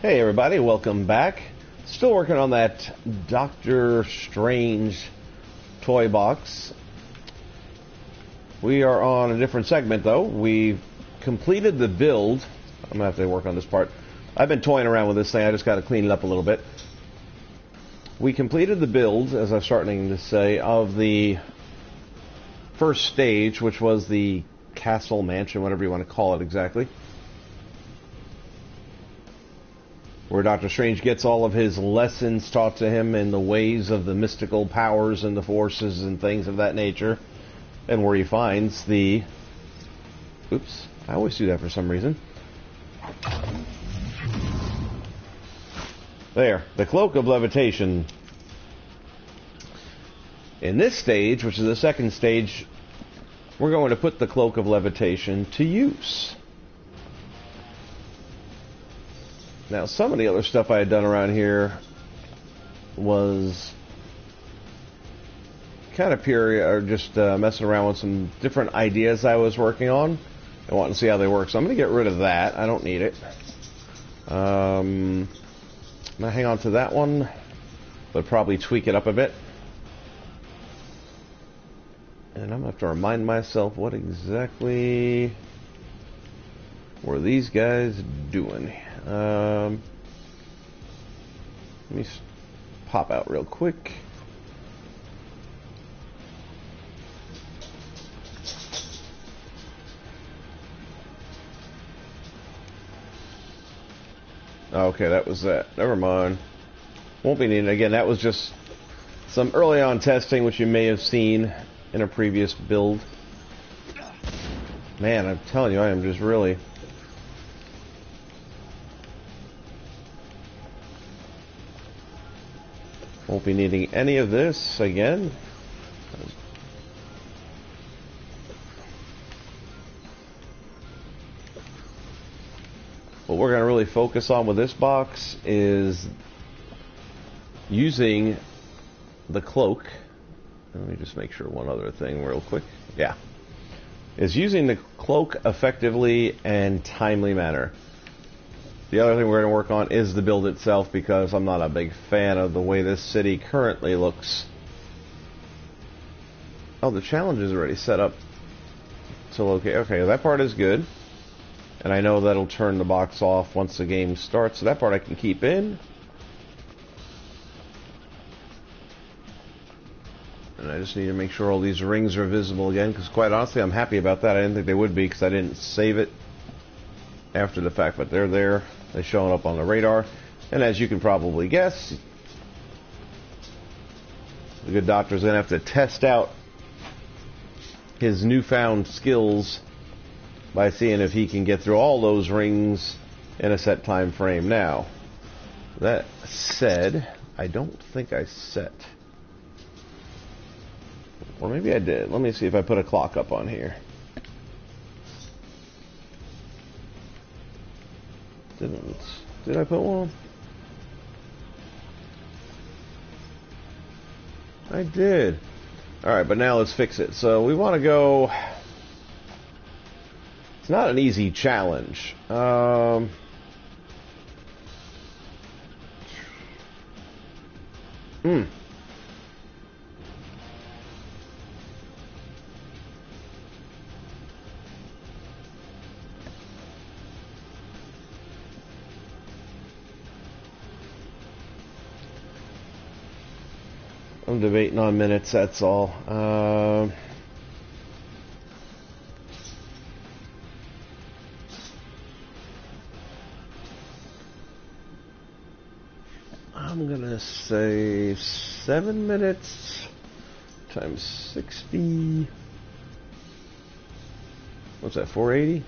Hey everybody, welcome back. Still working on that Doctor Strange toy box. We are on a different segment though. We've completed the build. I'm going to have to work on this part. I've been toying around with this thing, I just got to clean it up a little bit. We completed the build, as I'm starting to say, of the first stage, which was the castle, mansion, whatever you want to call it exactly, where Doctor Strange gets all of his lessons taught to him in the ways of the mystical powers and the forces and things of that nature, and where he finds the... Oops, I always do that for some reason. There, the Cloak of Levitation. In this stage, which is the second stage, we're going to put the Cloak of Levitation to use. Now, some of the other stuff I had done around here was kind of pure, or just messing around with some different ideas I was working on and wanting to see how they work. So I'm going to get rid of that. I don't need it. I'm going to hang on to that one, but probably tweak it up a bit. And I'm going to have to remind myself what exactly were these guys doing. Let me pop out real quick. Okay, that was that. Never mind. Won't be needed again. That was just some early on testing, which you may have seen in a previous build. Man, I'm telling you, I am just really... Won't be needing any of this again. What we're going to really focus on with this box is using the cloak. Let me just make sure one other thing real quick. Yeah. Is using the cloak effectively and timely manner. The other thing we're going to work on is the build itself, because I'm not a big fan of the way this city currently looks. Oh, the challenge is already set up to locate. Okay, that part is good. And I know that'll turn the box off once the game starts, so that part I can keep in. And I just need to make sure all these rings are visible again, because quite honestly, I'm happy about that. I didn't think they would be, because I didn't save it after the fact, but they're there. They're showing up on the radar. And as you can probably guess, the good doctor's going to have to test out his newfound skills by seeing if he can get through all those rings in a set time frame. Now, that said, I don't think I set. Or maybe I did. Let me see if I put a clock up on here. Did I put one? I did. Alright, but now let's fix it. So we want to go... It's not an easy challenge. I'm debating on minutes, that's all. I'm gonna say 7 minutes times 60. What's that, 480?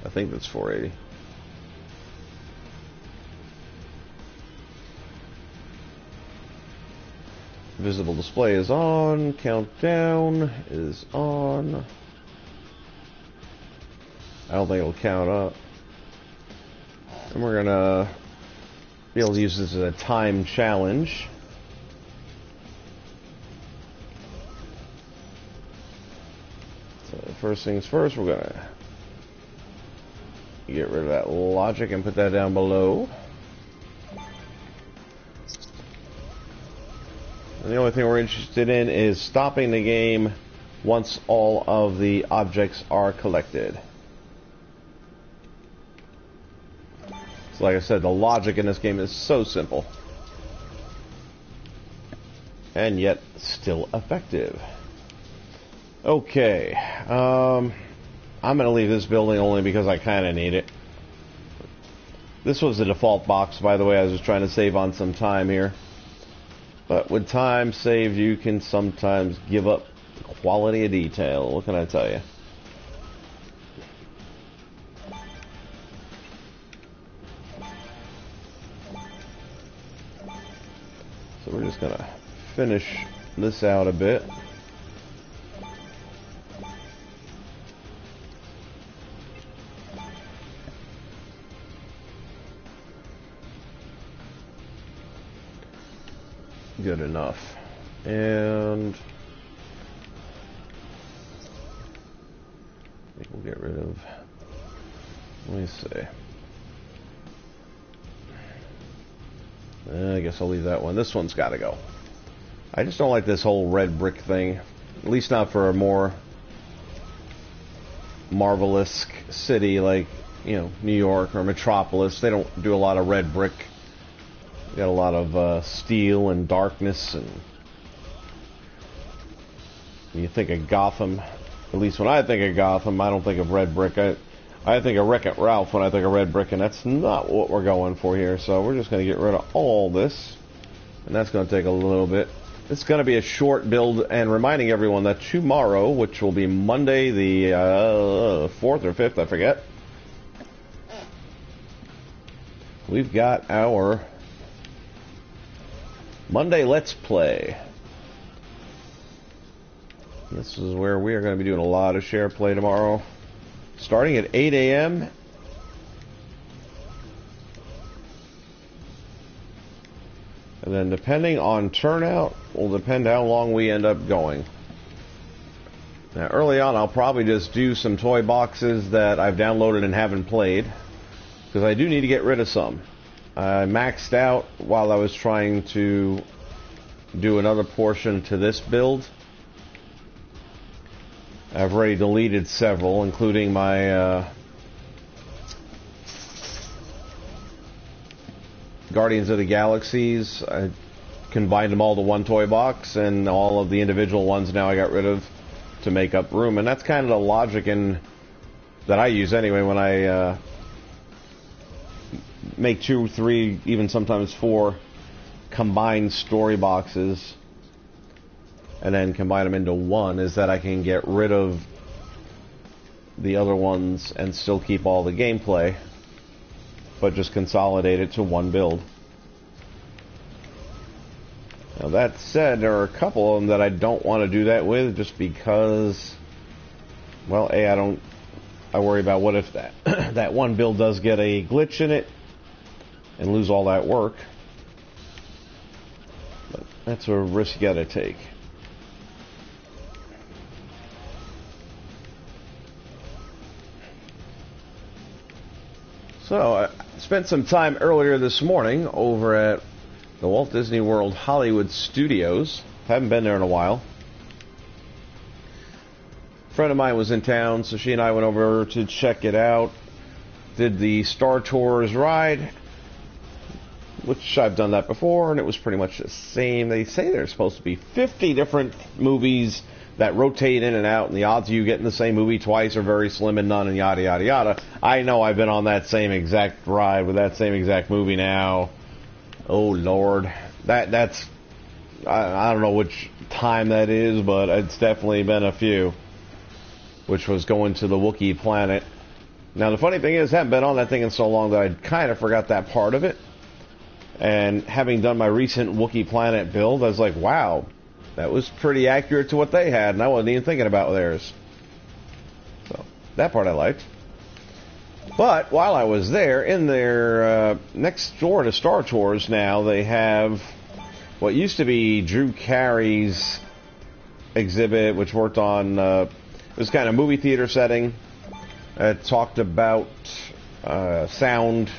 I think that's 480. Visible display is on. Countdown is on. I don't think it'll count up. And we're gonna be able to use this as a time challenge. So first things first, we're gonna Get rid of that logic and put that down below. And the only thing we're interested in is stopping the game once all of the objects are collected. So like I said, the logic in this game is so simple. And yet still effective. Okay. I'm going to leave this building only because I kind of need it. This was the default box, by the way. I was just trying to save on some time here. But with time saved, you can sometimes give up the quality of detail. What can I tell you? So we're just going to finish this out a bit. Good enough. And I think we'll get rid of, let me see. I guess I'll leave that one. This one's got to go. I just don't like this whole red brick thing. At least not for a more Marvel-esque city like, you know, New York or Metropolis. They don't do a lot of red brick. They got a lot of steel and darkness. And when you think of Gotham, at least when I think of Gotham, I don't think of red brick. I think of Wreck-It Ralph when I think of red brick, and that's not what we're going for here. So we're just going to get rid of all this, and that's going to take a little bit. It's going to be a short build, and reminding everyone that tomorrow, which will be Monday the 4th or 5th, I forget, we've got our Monday Let's Play. This is where we are going to be doing a lot of share play tomorrow. Starting at 8 a.m. And then depending on turnout, will depend how long we end up going. Now early on I'll probably just do some toy boxes that I've downloaded and haven't played, because I do need to get rid of some. I maxed out while I was trying to do another portion to this build. I've already deleted several, including my Guardians of the Galaxies. I combined them all to one toy box, and all of the individual ones now I got rid of to make up room. And that's kind of the logic that I use anyway when I make 2, 3, even sometimes 4 combined story boxes and then combine them into one, is that I can get rid of the other ones and still keep all the gameplay, but just consolidate it to one build. Now that said, there are a couple of them that I don't want to do that with, just because, well, I worry about what if that one build does get a glitch in it and lose all that work. But that's a risk you gotta take. So I spent some time earlier this morning over at the Walt Disney World Hollywood Studios. Haven't been there in a while. A friend of mine was in town, so she and I went over to check it out. Did the Star Tours ride, which I've done that before, and it was pretty much the same. They say there's supposed to be 50 different movies that rotate in and out, and the odds of you getting the same movie twice are very slim and none, and yada, yada, yada. I know I've been on that same exact ride with that same exact movie now. Oh, Lord. That's I don't know which time that is, but it's definitely been a few, which was going to the Wookiee planet. Now, the funny thing is, I haven't been on that thing in so long that I kind of forgot that part of it. And having done my recent Wookiee planet build, I was like, wow, that was pretty accurate to what they had, and I wasn't even thinking about theirs. So, that part I liked. But while I was there, in their next door to Star Tours now, they have what used to be Drew Carey's exhibit, which worked on, it was kind of movie theater setting. It talked about sound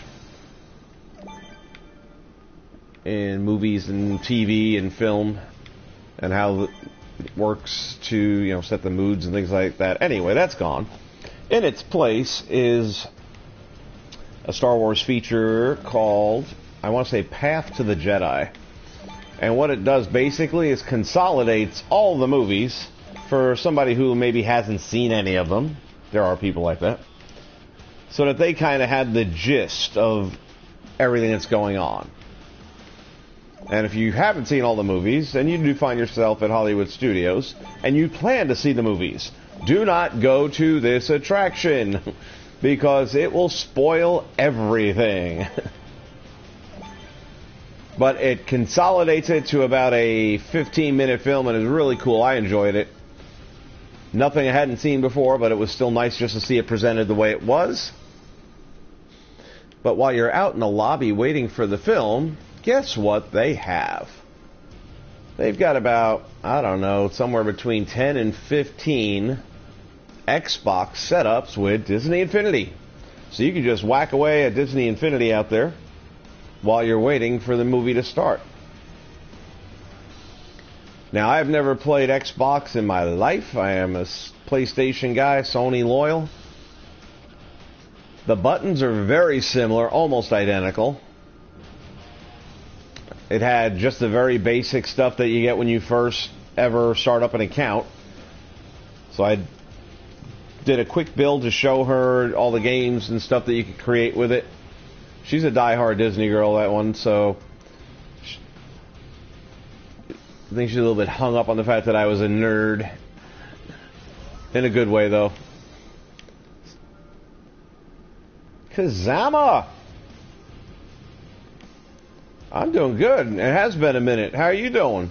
in movies and TV and film, and how it works to set the moods and things like that. Anyway, that's gone. In its place is a Star Wars feature called, I want to say, Path to the Jedi. And what it does basically is consolidates all the movies for somebody who maybe hasn't seen any of them. There are people like that. So that they kind of had the gist of everything that's going on. And if you haven't seen all the movies, and you do find yourself at Hollywood Studios, and you plan to see the movies, do not go to this attraction, because it will spoil everything. But it consolidates it to about a 15-minute film, and it's really cool. I enjoyed it. Nothing I hadn't seen before, but it was still nice just to see it presented the way it was. But while you're out in the lobby waiting for the film, guess what they have? They've got about, I don't know, somewhere between 10 and 15 Xbox setups with Disney Infinity. So you can just whack away at Disney Infinity out there while you're waiting for the movie to start. Now, I've never played Xbox in my life. I am a PlayStation guy, Sony loyal. The buttons are very similar, almost identical. It had just the very basic stuff that you get when you first ever start up an account. So I did a quick build to show her all the games and stuff that you could create with it. She's a diehard Disney girl, that one, so I think she's a little bit hung up on the fact that I was a nerd. In a good way, though. Kazama! I'm doing good. It has been a minute. How are you doing?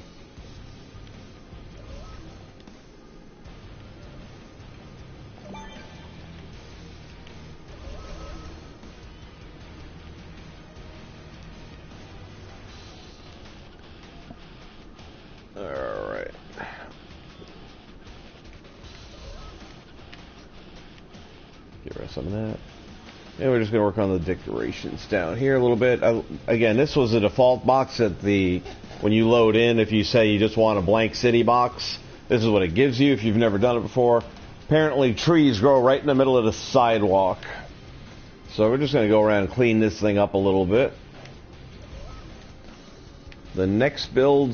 Alright. Get rid of some of that. And we're just going to work on the decorations down here a little bit. Again, this was a default box at when you load in. If you say you just want a blank city box, this is what it gives you if you've never done it before. Apparently, trees grow right in the middle of the sidewalk. So we're just going to go around and clean this thing up a little bit. The next build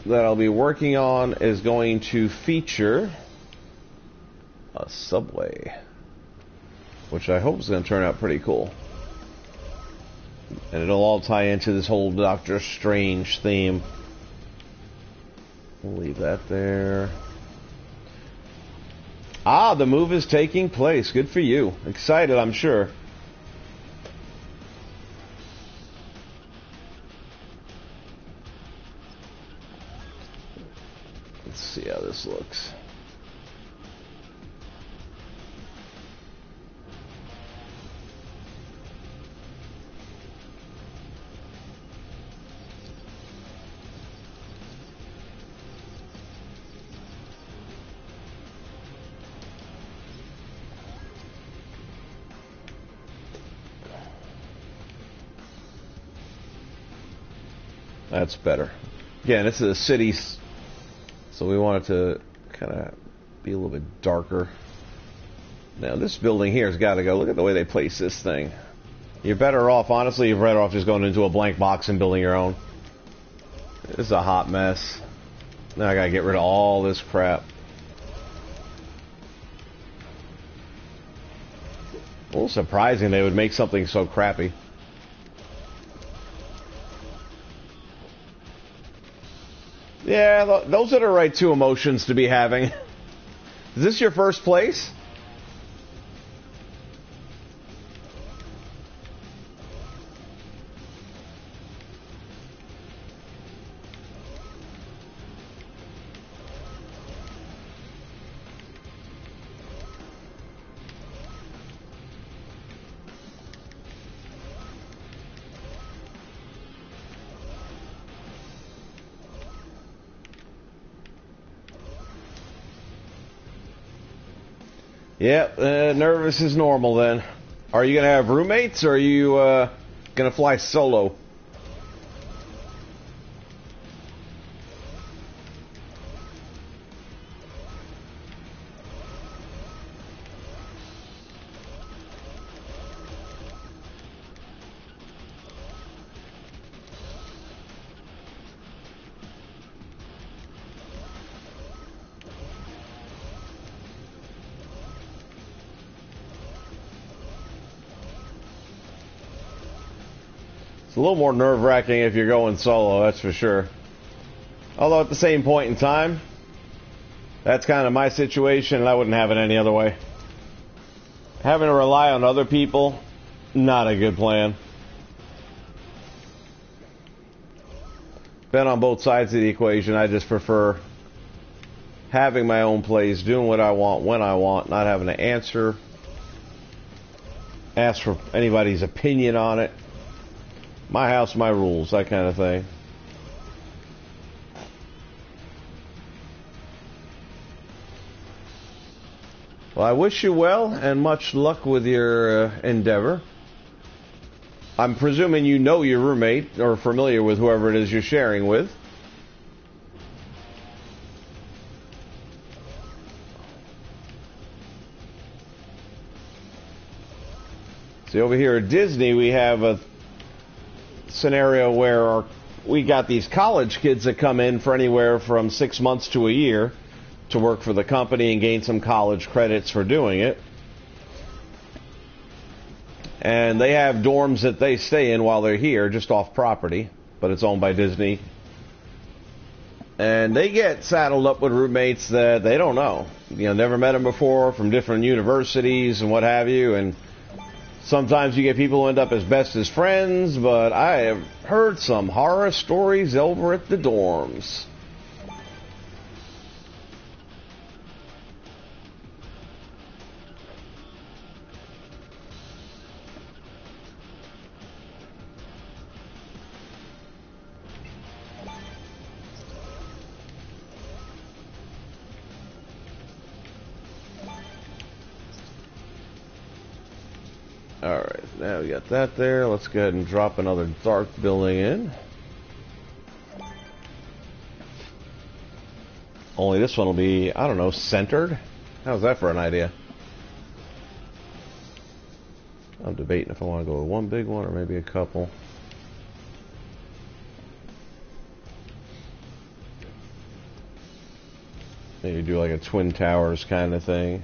that I'll be working on is going to feature a subway, which I hope is going to turn out pretty cool. And it'll all tie into this whole Doctor Strange theme. We'll leave that there. Ah, the move is taking place. Good for you. Excited, I'm sure. Let's see how this looks. That's better. Again, it's a city, so we want it to kind of be a little bit darker. Now, this building here has got to go. Look at the way they place this thing. You're better off, honestly, you're better off just going into a blank box and building your own. This is a hot mess. Now I got to get rid of all this crap. A little surprising they would make something so crappy. Yeah, those are the right two emotions to be having. Is this your first place? Yep, nervous is normal then. Are you going to have roommates, or are you going to fly solo? It's a little more nerve-wracking if you're going solo, that's for sure. Although at the same point in time, that's kind of my situation, and I wouldn't have it any other way. Having to rely on other people, not a good plan. Been on both sides of the equation. I just prefer having my own place, doing what I want, when I want, not having to ask for anybody's opinion on it. My house, my rules, that kind of thing. Well, I wish you well and much luck with your endeavor. I'm presuming you know your roommate or familiar with whoever it is you're sharing with. See, over here at Disney, we have a scenario where we got these college kids that come in for anywhere from 6 months to a year to work for the company and gain some college credits for doing it. And they have dorms that they stay in while they're here, just off property, but it's owned by Disney. And they get saddled up with roommates that they don't know. You know, never met them before, from different universities and what have you, and sometimes you get people who end up as best as friends, but I have heard some horror stories over at the dorms. Alright, now we got that there. Let's go ahead and drop another dark building in. Only this one will be, I don't know, centered? How's that for an idea? I'm debating if I want to go with one big one or maybe a couple. Maybe do like a Twin Towers kind of thing.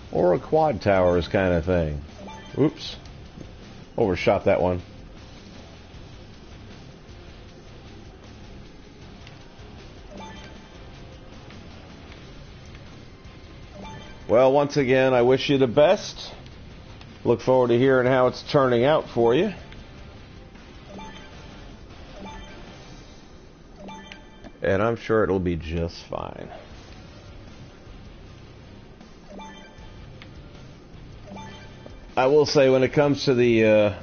Or a quad towers kind of thing. Oops. Overshot that one. Well, once again, I wish you the best. Look forward to hearing how it's turning out for you. And I'm sure it'll be just fine. I will say, when it comes to the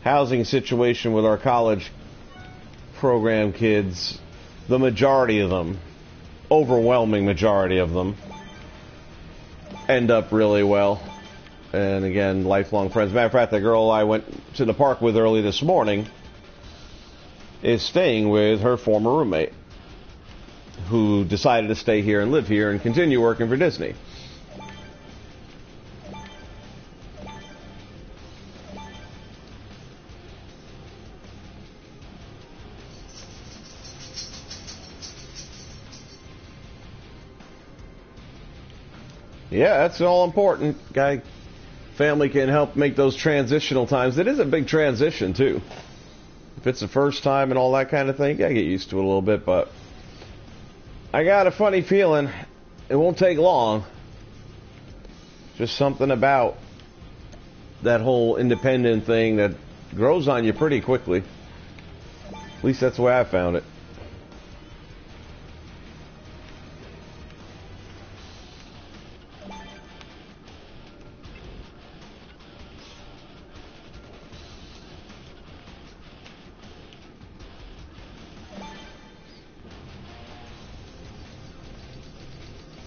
housing situation with our college program kids, the majority of them, overwhelming majority of them, end up really well. And again, lifelong friends. Matter of fact, the girl I went to the park with early this morning is staying with her former roommate, who decided to stay here and live here and continue working for Disney. Yeah, that's all important. Family can help make those transitional times. It is a big transition, too. If it's the first time and all that kind of thing, you gotta get used to it a little bit, but I got a funny feeling it won't take long. Just something about that whole independent thing that grows on you pretty quickly. At least that's the way I found it.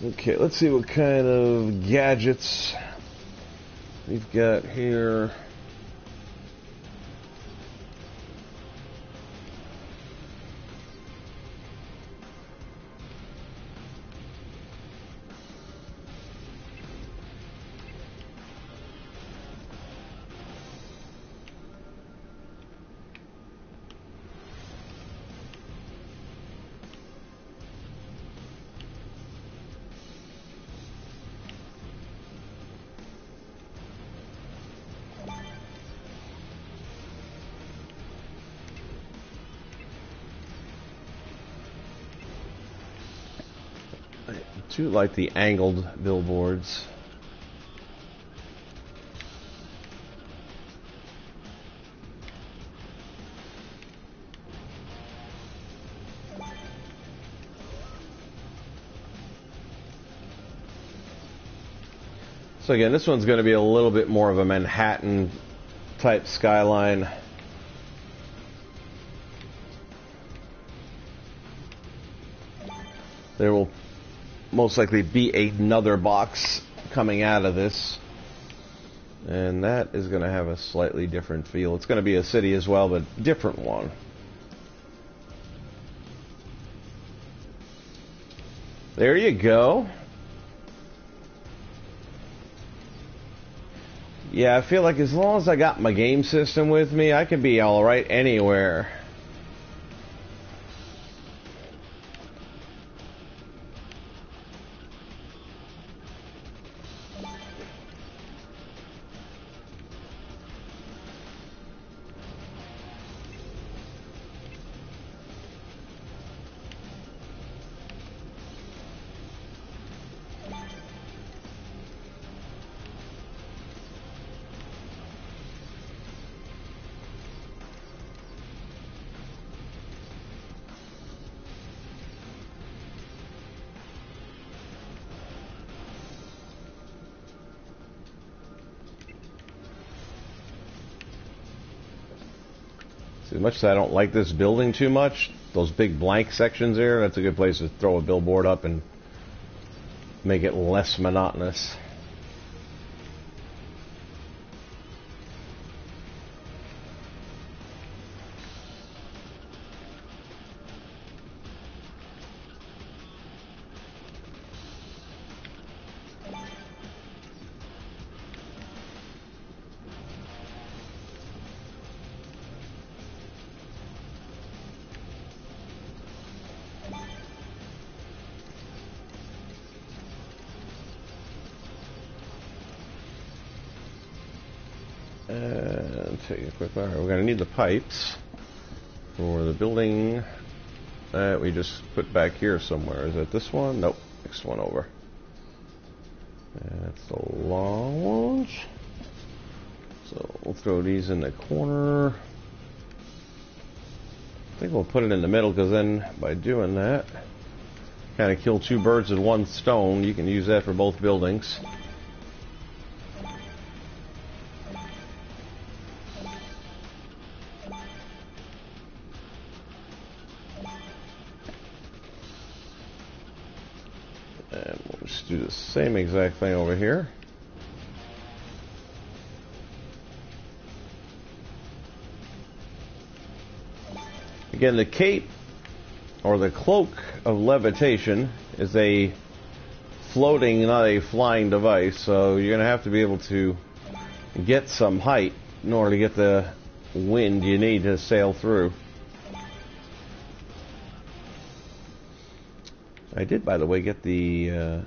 Okay, let's see what kind of gadgets we've got here. I do like the angled billboards. So again, this one's going to be a little bit more of a Manhattan type skyline. There will most likely be another box coming out of this, and that is going to have a slightly different feel. It's going to be a city as well, but different one. There you go. Yeah, I feel like as long as I got my game system with me, I can be alright anywhere. As much as I don't like this building too much, those big blank sections there, that's a good place to throw a billboard up and make it less monotonous. And take a quick look. We're going to need the pipes for the building that we just put back here somewhere. Is it this one? Nope. Next one over. That's the long ones. So we'll throw these in the corner. I think we'll put it in the middle, because then by doing that, kind of kill two birds with one stone. You can use that for both buildings. And we'll just do the same exact thing over here. Again, the cape, or the cloak of levitation, is a floating, not a flying device, so you're going to have to be able to get some height in order to get the wind you need to sail through. I did, by the way, get the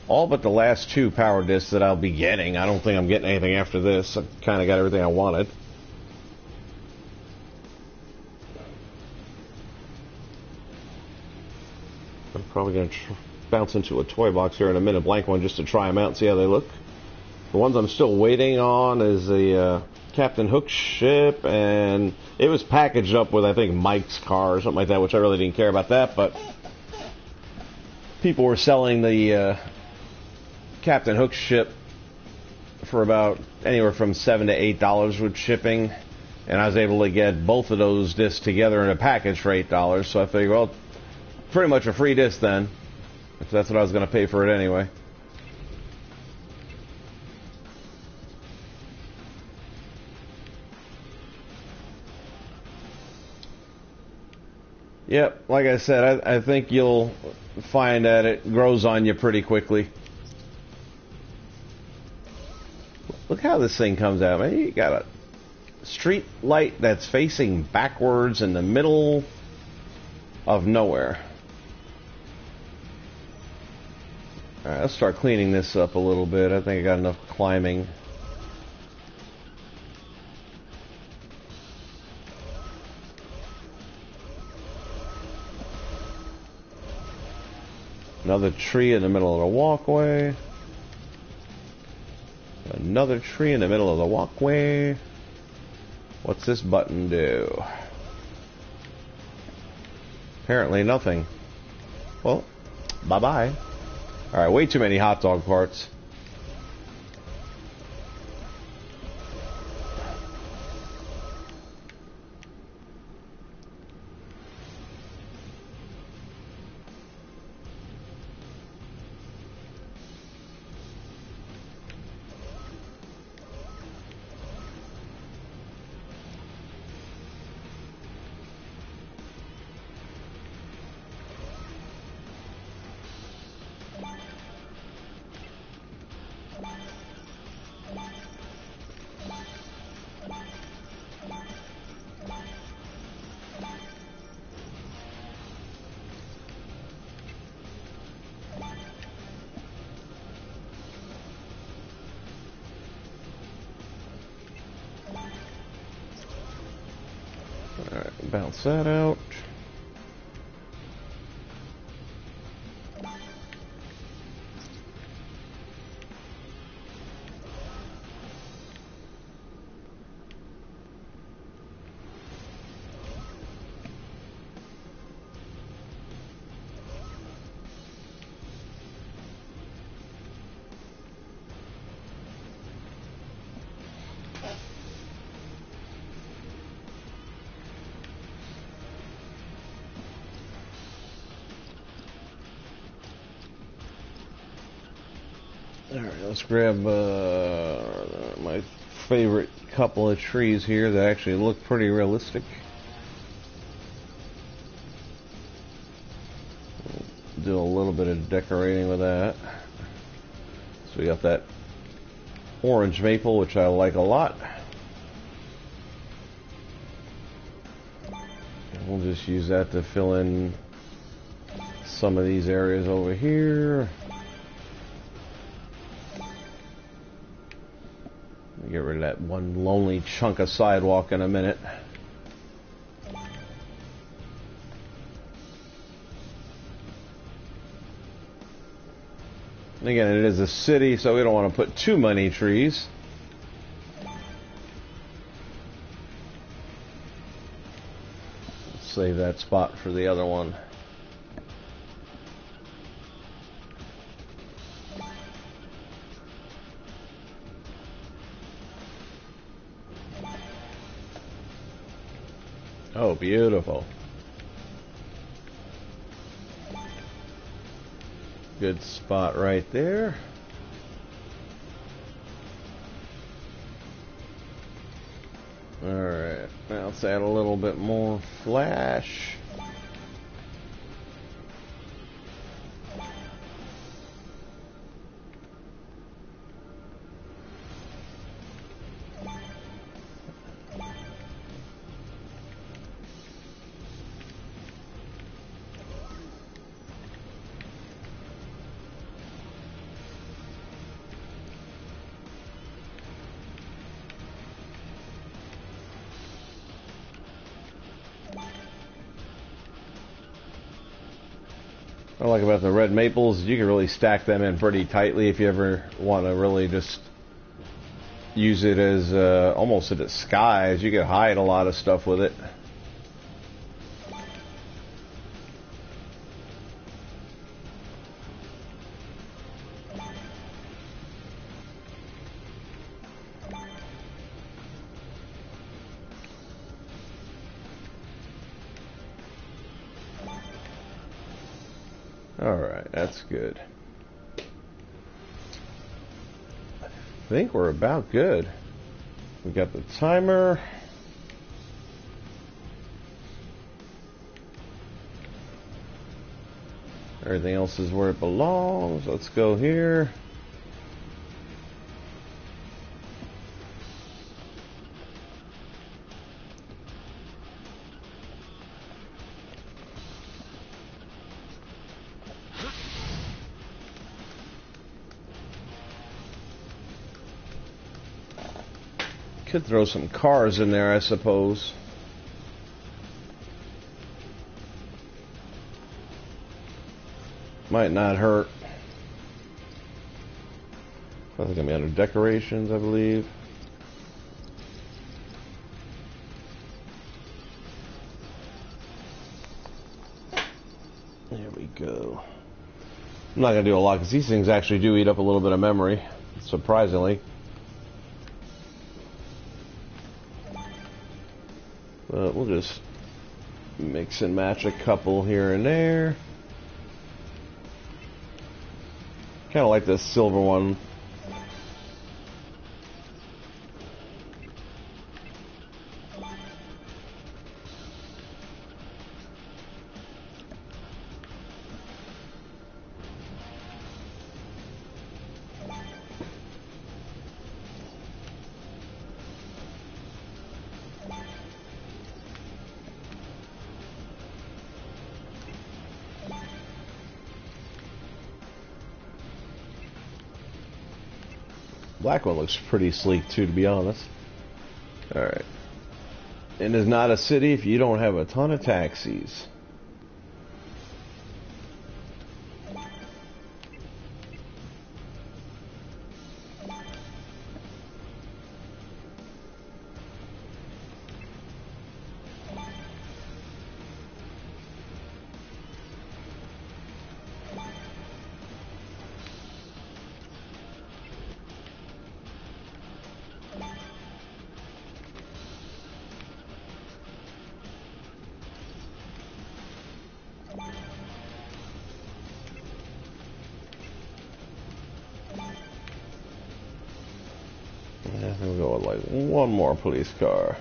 all but the last two power discs that I'll be getting. I don't think I'm getting anything after this. I kind of got everything I wanted. I'm probably going to bounce into a toy box here in a minute, blank one, just to try them out and see how they look. The ones I'm still waiting on is the Captain Hook ship, and it was packaged up with, I think, Mike's car or something like that, which I really didn't care about that, but people were selling the Captain Hook ship for about anywhere from $7 to $8 with shipping, and I was able to get both of those discs together in a package for $8, so I figured, well, pretty much a free disc then. if that's what I was going to pay for it anyway. Yep, like I said, I think you'll find that it grows on you pretty quickly. Look how this thing comes out, man. You got a street light that's facing backwards in the middle of nowhere. Alright, let's start cleaning this up a little bit. I think I got enough climbing. Another tree in the middle of the walkway. Another tree in the middle of the walkway. What's this button do? Apparently nothing. Well, bye-bye. Alright, way too many hot dog parts. Alright, bounce that out. Alright, let's grab my favorite couple of trees here that actually look pretty realistic. Do a little bit of decorating with that. So we got that orange maple, which I like a lot. And we'll just use that to fill in some of these areas over here. Get rid of that one lonely chunk of sidewalk in a minute. And again, it is a city, so we don't want to put too many trees. Let's save that spot for the other one. Oh, beautiful. Good spot right there. Alright, now let's add a little bit more flash. What I like about the red maples is you can really stack them in pretty tightly if you ever want to really just use it as almost a disguise. You can hide a lot of stuff with it. Alright, that's good. I think we're about good. We got the timer. Everything else is where it belongs. Let's go here. Could throw some cars in there, I suppose. Might not hurt. I think I'm under decorations, I believe. There we go. I'm not going to do a lot because these things actually do eat up a little bit of memory, surprisingly. But we'll just mix and match a couple here and there. Kind of like this silver one. Black one looks pretty sleek too, to be honest. Alright. It is not a city if you don't have a ton of taxis. We'll go with like one more police car.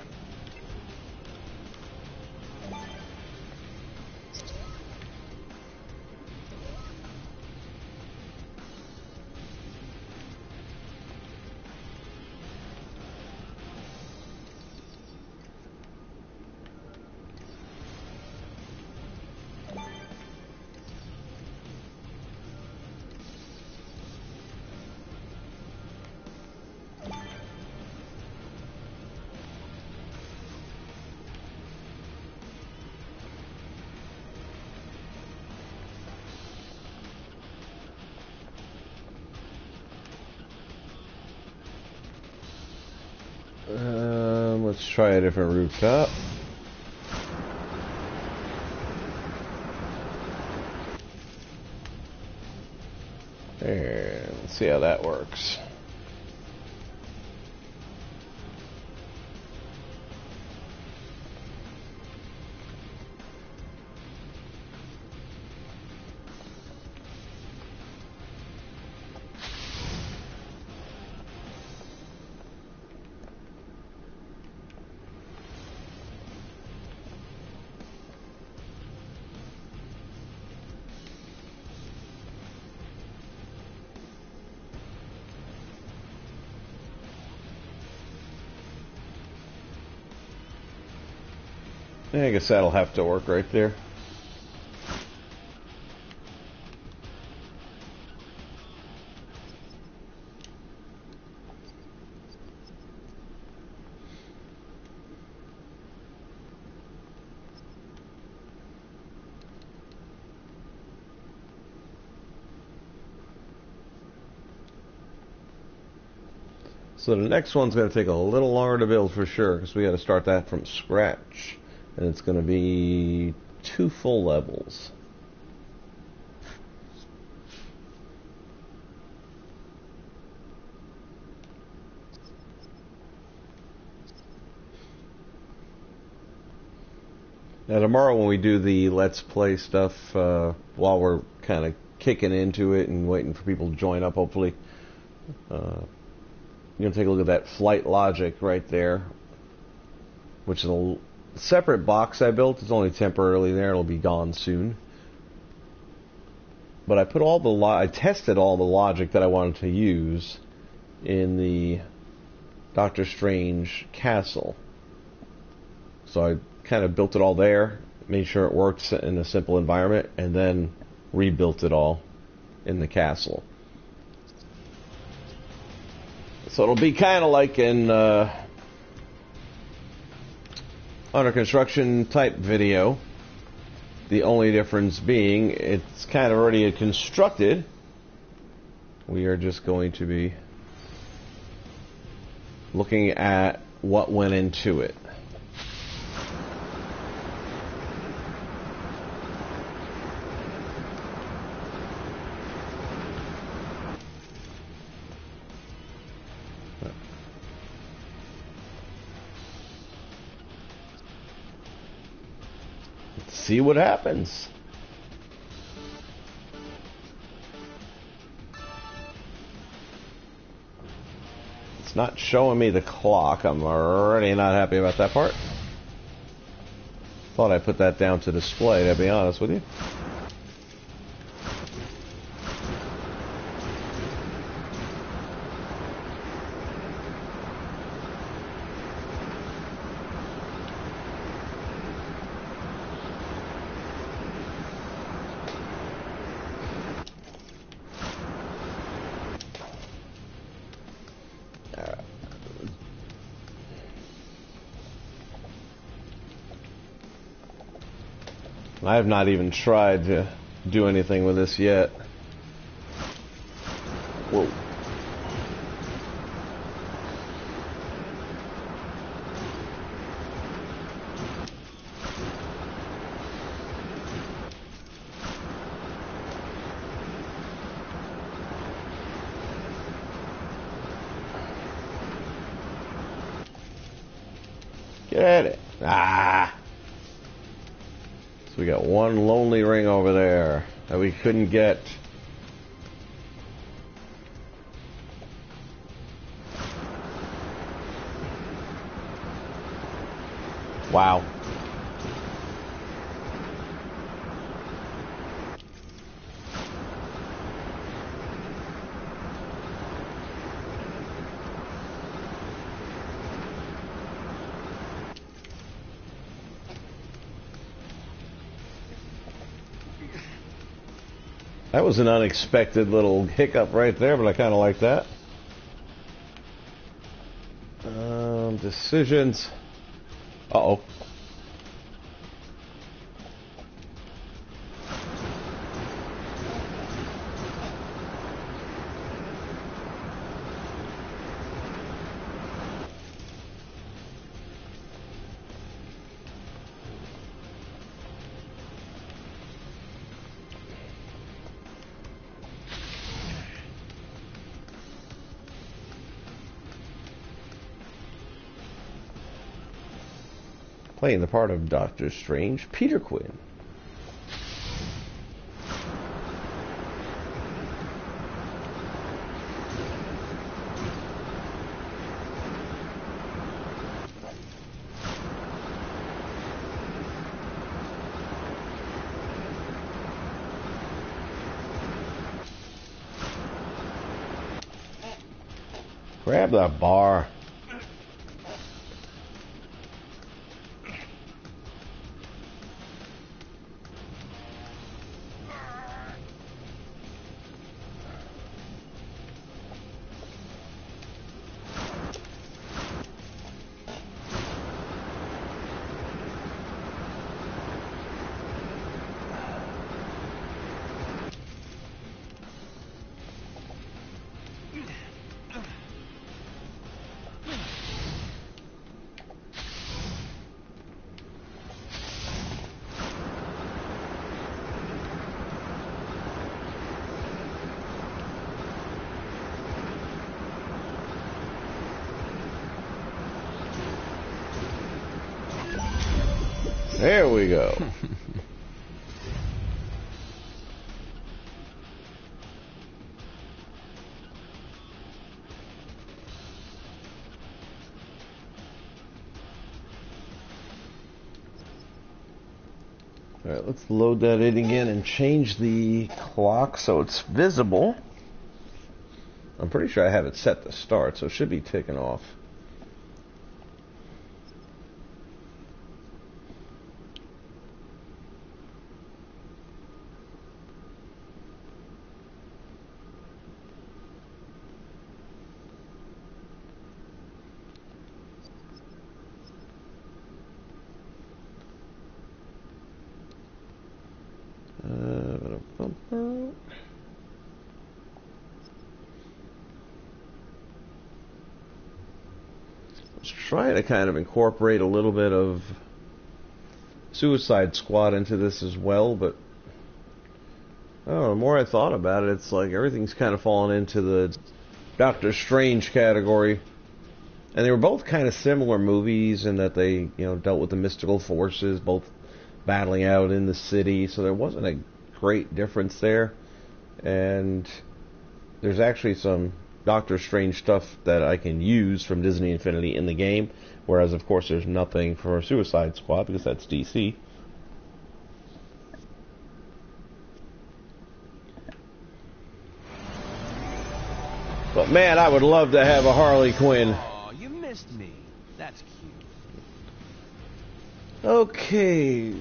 Let's try a different rooftop. And let's see how that works. I guess that'll have to work right there. So the next one's going to take a little longer to build for sure, because we got to start that from scratch. And it's going to be 2 full levels. Now tomorrow when we do the Let's Play stuff, while we're kind of kicking into it and waiting for people to join up, hopefully, you're going to take a look at that flight logic right there, which is a separate box I built. It's only temporarily there. It'll be gone soon. But I put all the I tested all the logic that I wanted to use in the Doctor Strange castle. So I kind of built it all there, made sure it works in a simple environment, and then rebuilt it all in the castle. So it'll be kind of like an under construction type video. The only difference being it's kind of already constructed. We are just going to be looking at what went into it. See what happens. It's not showing me the clock. I'm already not happy about that part. Thought I put that down to display, to be honest with you. I have not even tried to do anything with this yet. Whoa. Get at it. Ah! We got one lonely ring over there that we couldn't get. Wow. That was an unexpected little hiccup right there, but I kind of like that. Decisions. Uh-oh. Playing the part of Doctor Strange, Peter Quinn. Grab that bar. There we go. Alright, let's load that in again and change the clock so it's visible. I'm pretty sure I have it set to start, so it should be ticking off. Let's try to kind of incorporate a little bit of Suicide Squad into this as well, but I don't know, the more I thought about it, it's like everything's kind of fallen into the Doctor Strange category. And they were both kind of similar movies in that they, dealt with the mystical forces, both battling out in the city, so there wasn't a great difference there. And there's actually some Doctor Strange stuff that I can use from Disney Infinity in the game, whereas of course there's nothing for Suicide Squad because that's DC. But man, I would love to have a Harley Quinn. Oh, you missed me. That's cute. Okay.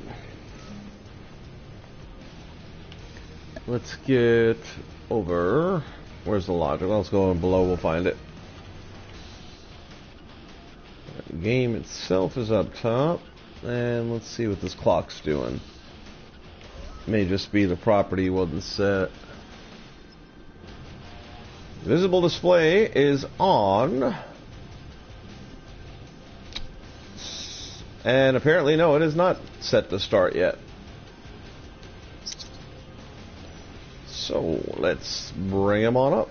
Let's get over. Where's the logic? Let's go in below, we'll find it. The game itself is up top. And let's see what this clock's doing. May just be the property wasn't set. Visible display is on. And apparently, no, it is not set to start yet. So let's bring them on up.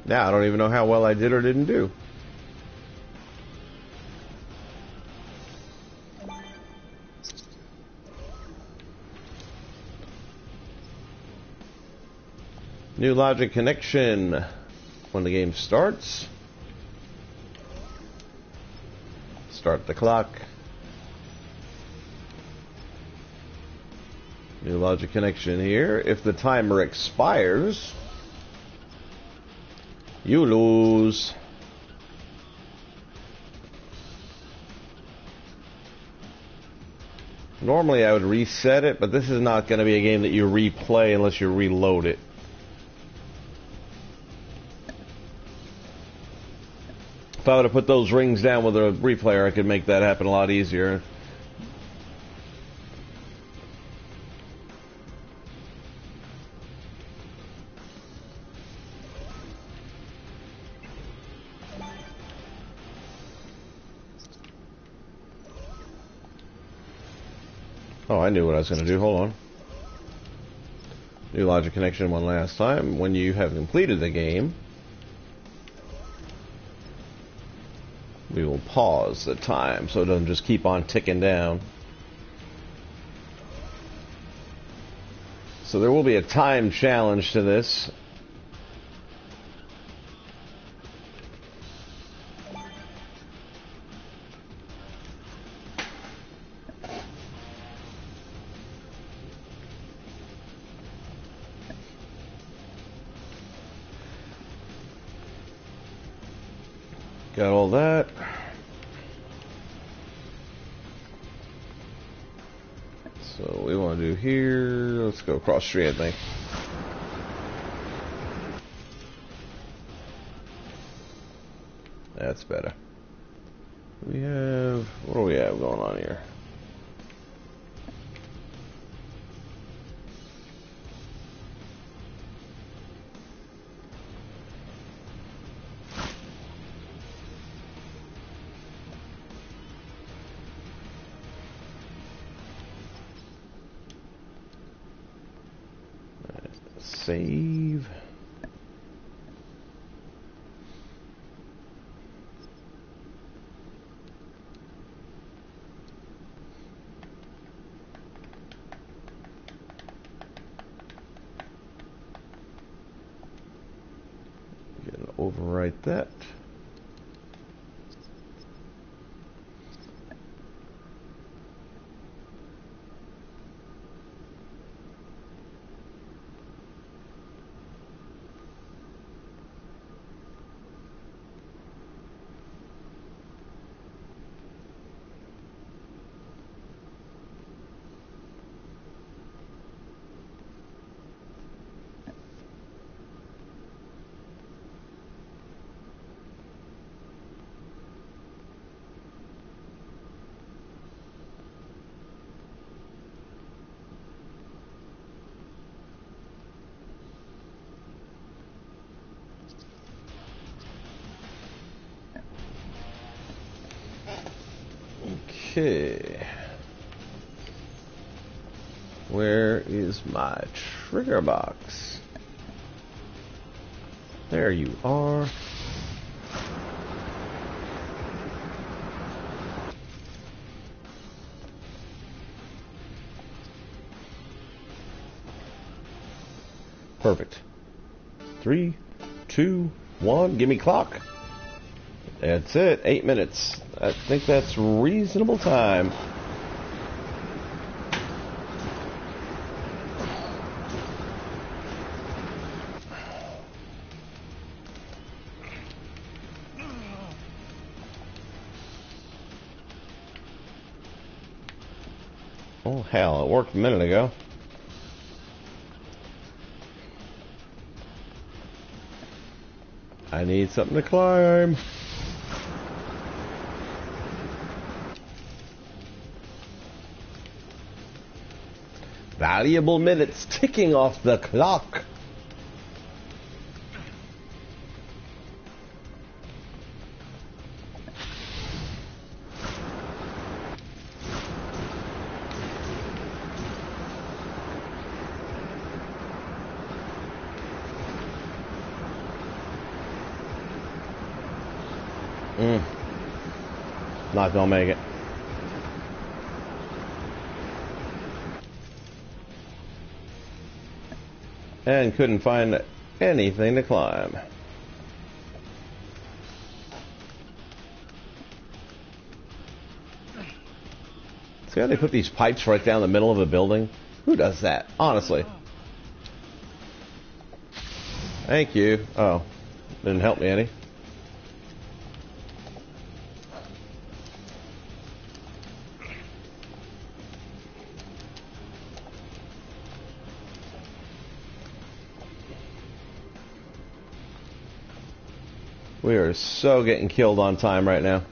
Now, I don't even know how well I did or didn't do. New logic connection when the game starts. Start the clock. New logic connection here. If the timer expires, you lose. Normally I would reset it, but this is not going to be a game that you replay unless you reload it. If I would have put those rings down with a replayer, I could make that happen a lot easier. Oh, I knew what I was going to do. Hold on. New logic connection one last time. When you have completed the game, we will pause the time so it doesn't just keep on ticking down. So there will be a time challenge to this. Got all that. So we want to do here, let's go across the street, I think. That's better. What do we have going on here? Save. overwrite that. Okay. Where is my trigger box? There you are. Perfect. 3, 2, 1. Give me clock. That's it. 8 minutes. I think that's reasonable time. Oh, hell. It worked a minute ago. I need something to climb. Valuable minutes ticking off the clock. Not gonna make it. And couldn't find anything to climb. See how they put these pipes right down the middle of a building? Who does that? Honestly. Thank you. Oh, didn't help me any. We are so getting killed on time right now.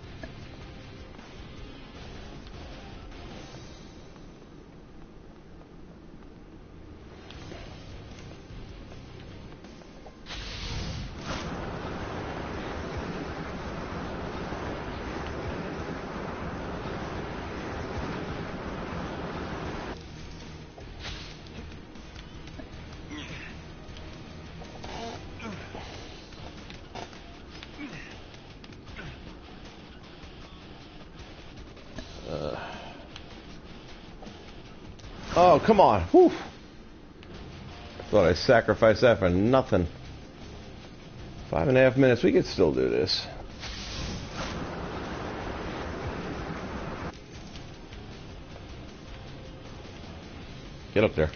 Oh, come on. Whew. Thought I sacrificed that for nothing. 5.5 minutes. We could still do this. Get up there.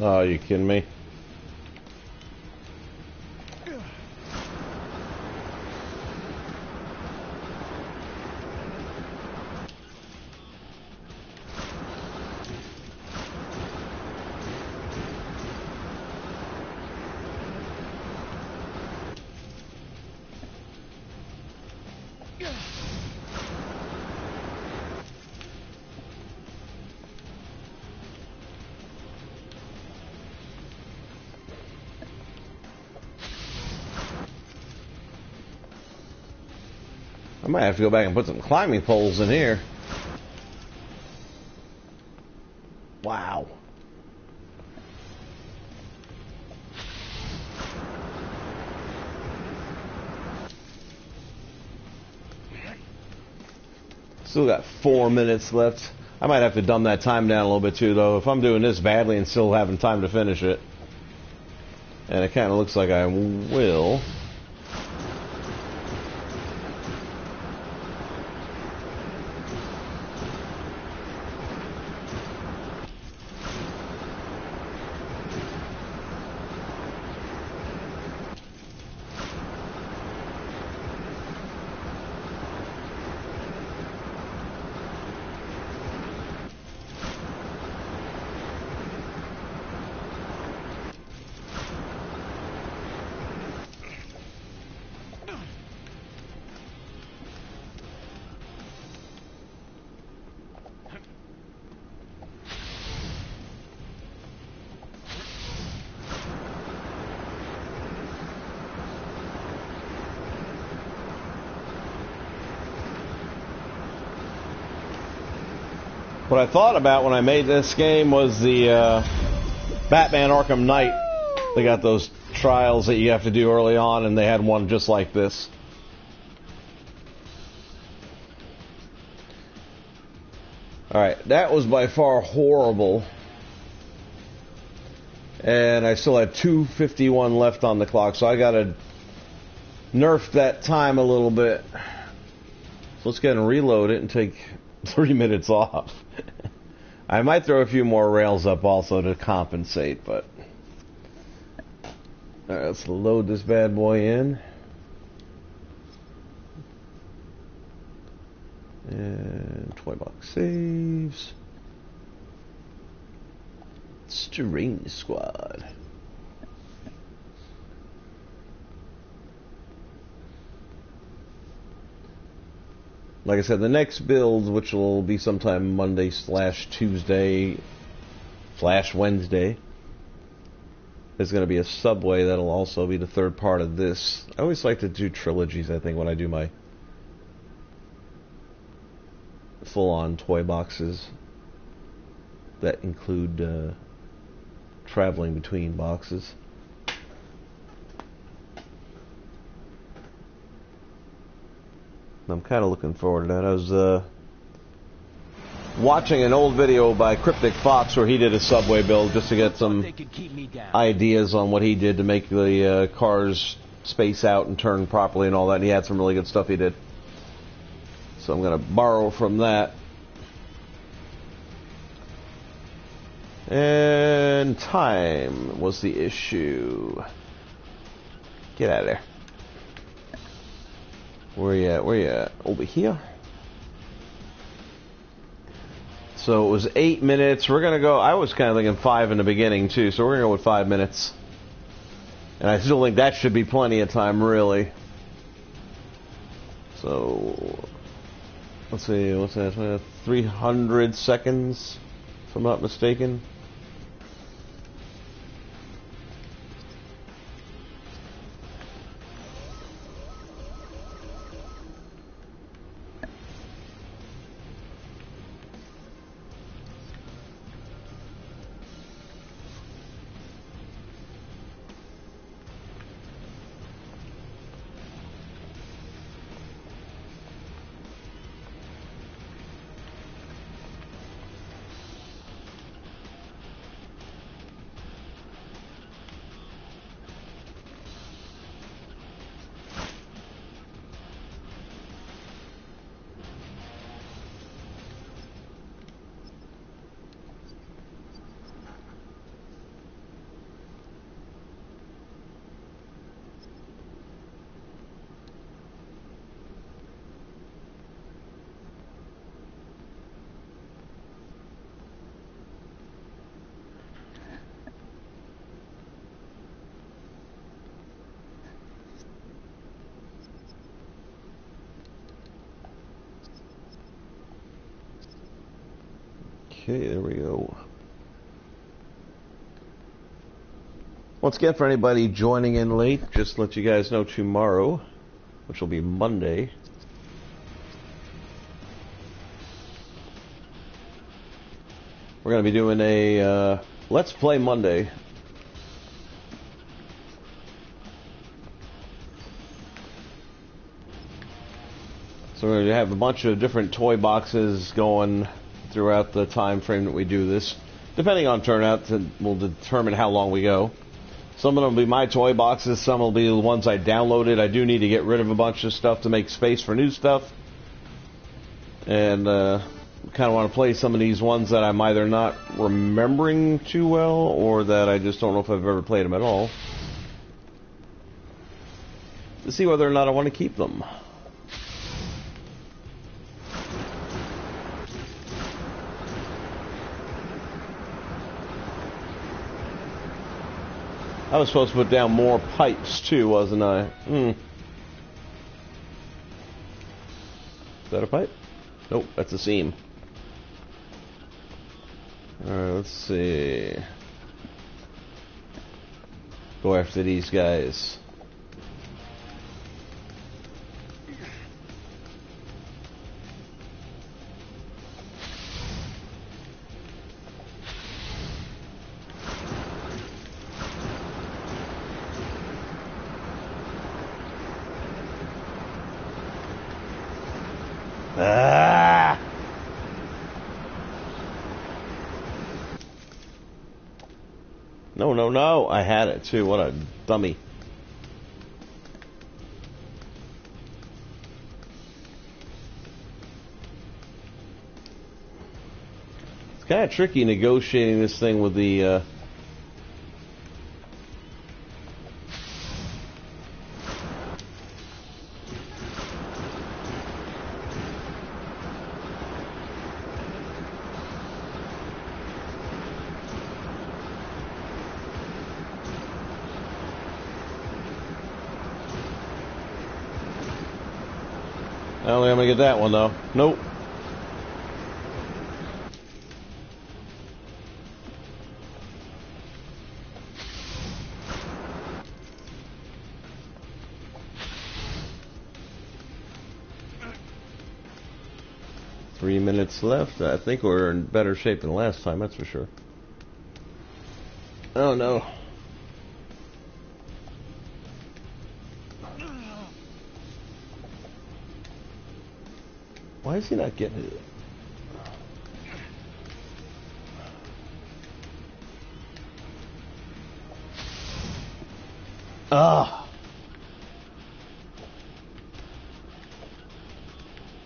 Oh, are you kidding me? might have to go back and put some climbing poles in here. Wow. Still got 4 minutes left. I might have to dumb that time down a little bit too, though. If I'm doing this badly and still having time to finish it. And it kind of looks like I will. What I thought about when I made this game was the Batman Arkham Knight. They got those trials that you have to do early on, and they had one just like this. Alright, that was by far horrible. And I still had 2:51 left on the clock, so I gotta nerf that time a little bit. So let's get and reload it and take 3 minutes off. I might throw a few more rails up also to compensate, but alright, let's load this bad boy in. And $20 saves. Strange Squad. Like I said, the next build, which will be sometime Monday/Tuesday/Wednesday, is going to be a subway that'll also be the third part of this. I always like to do trilogies, I think, when I do my full-on toy boxes that include traveling between boxes. I'm kind of looking forward to that. I was watching an old video by Cryptic Fox where he did a subway build just to get some ideas on what he did to make the cars space out and turn properly and all that. And he had some really good stuff he did. So I'm going to borrow from that. And time was the issue. Get out of there. Where you at? Where you at? Over here? So it was 8 minutes. We're going to go... I was kind of thinking 5 in the beginning, too. So we're going to go with 5 minutes. And I still think that should be plenty of time, really. So... let's see. What's that? 300 seconds, if I'm not mistaken. Okay, there we go. Once again, for anybody joining in late, just to let you guys know tomorrow, which will be Monday, We're going to be doing a Let's Play Monday. So we're going to have a bunch of different toy boxes going throughout the time frame that we do this. Depending on turnout, we'll determine how long we go. Some of them will be my toy boxes, some will be the ones I downloaded. I do need to get rid of a bunch of stuff to make space for new stuff. And kind of want to play some of these ones that I'm either not remembering too well or that I just don't know if I've ever played them at all, to see whether or not I want to keep them. I was supposed to put down more pipes too, wasn't I? Is that a pipe? Nope, that's a seam. Alright, let's see. Go after these guys. Ah! No, no, no. I had it too. What a dummy. It's kind of tricky negotiating this thing with the I don't think I'm going to get that one, though. Nope. Three minutes left. I think we're in better shape than last time, that's for sure. Oh, no. Why is he not getting it? Ah!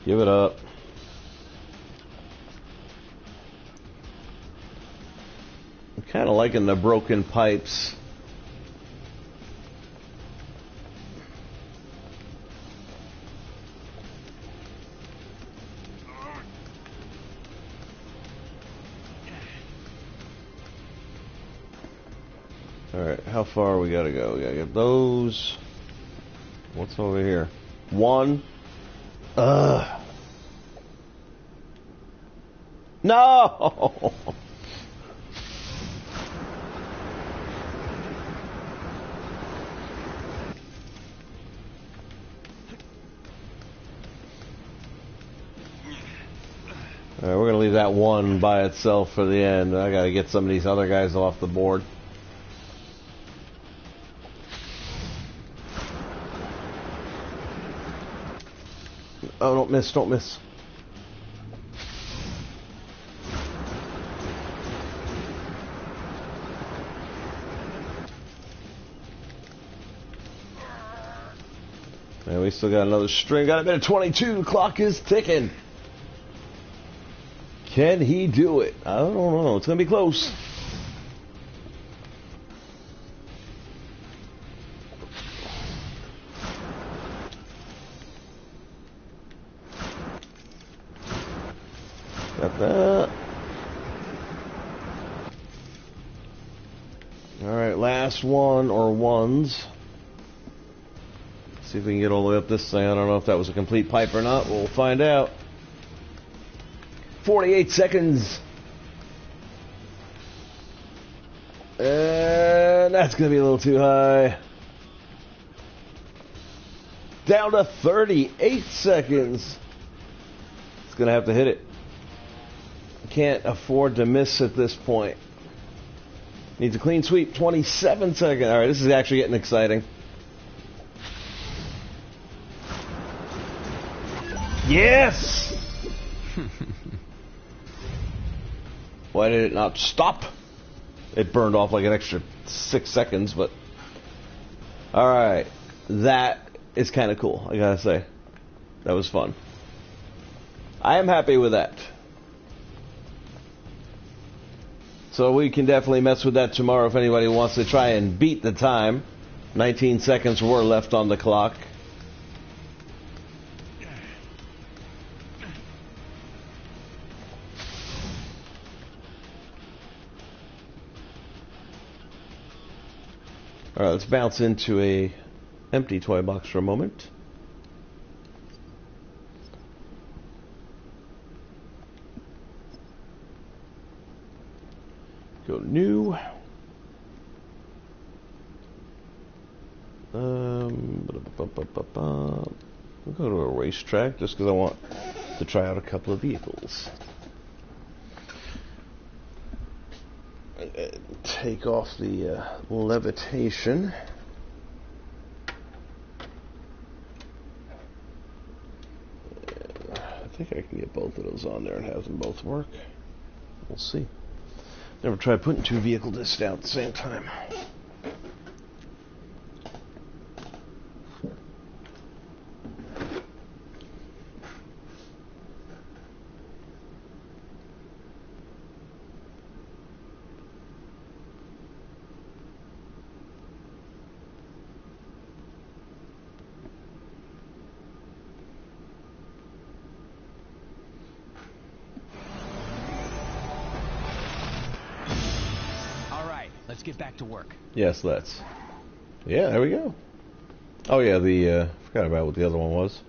Give it up. I'm kind of liking the broken pipes. Alright, how far we gotta go? We gotta get those. What's over here? One. Ugh. No! Alright, we're gonna leave that one by itself for the end. I gotta get some of these other guys off the board. Oh, don't miss, don't miss. And we still got another string. Got a minute 22. Clock is ticking. Can he do it? I don't know. It's going to be close. Got that. Alright, last one or ones. See if we can get all the way up this thing. I don't know if that was a complete pipe or not. We'll find out. 48 seconds. And that's going to be a little too high. Down to 38 seconds. It's going to have to hit it. can't afford to miss at this point. Needs a clean sweep, 27 seconds. All right, this is actually getting exciting. Yes! Why did it not stop? It burned off like an extra 6 seconds, but... Alright, that is kind of cool, I gotta say. That was fun. I am happy with that. So we can definitely mess with that tomorrow if anybody wants to try and beat the time. 19 seconds were left on the clock. Alright, let's bounce into a empty toy box for a moment. Go new. We'll go to a racetrack just because I want to try out a couple of vehicles. Take off the levitation. I think I can get both of those on there and have them both work. We'll see. Never tried putting two vehicle discs down at the same time. Let's get back to work. Yes, let's. Yeah, there we go. Oh yeah, the forgot about what the other one was.